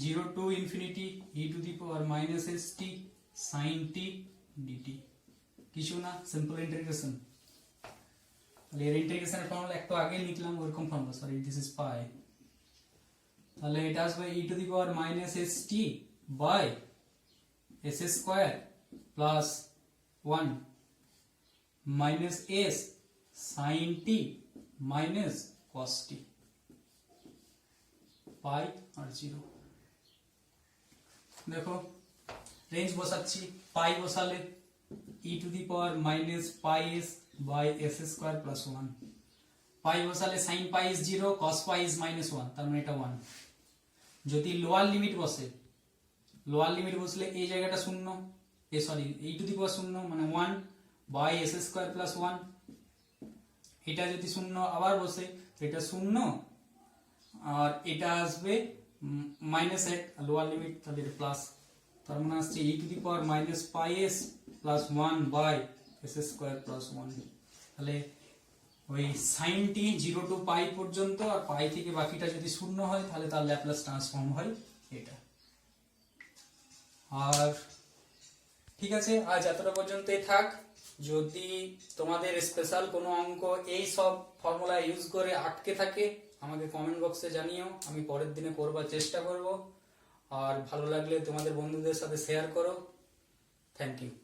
0 to infinity e to the power minus st sin t dt। কিছু না, সিম্পল ইন্টিগ্রেশন, তাহলে এর ইন্টিগ্রেশনের ফর্মুলা একটু আগে লিখলাম ওরকম formula, sorry this is pi, তাহলে এটা আসবে e to the power minus st by s square plus 1 minus s sin t minus cos t, pi আর 0। দেখো রেঞ্জ বসাচ্ছি, পাই বসালে e to the power minus pi s by s square plus 1, pi বসালে sin pi is 0, cos pi is minus 1, তার মানে এটা 1। যদি lower limit বসে, লোয়ার লিমিট বসলে এই জায়গাটা 0, sorry e to the power 0 মানে 1 বাই s স্কয়ার প্লাস 1, এটা যদি 0 আবার বসে তো এটা 0 আর এটা আসবে মাইনাস 1 লোয়ার লিমিট, তাহলে এটা প্লাস, তার মানে আসছে e to the power minus pi s plus 1 by s square plus 1। তাহলে ওই sin t 0 টু পাই পর্যন্ত আর পাই থেকে বাকিটা যদি 0 হয় তাহলে তার ল্যাপ্লাস ট্রান্সফর্ম হয় এটা। আর ঠিক আছে, আজ এতটা পর্যন্তই থাক। যদি তোমাদের স্পেশাল কোনো অঙ্ক এই সব ফর্মুলা ইউজ করে আটকে থাকে আমাকে কমেন্ট বক্সে জানিও, আমি পরের দিনে করবার চেষ্টা করব। আর ভালো লাগলে তোমাদের বন্ধুদের সাথে শেয়ার করো। Thank you.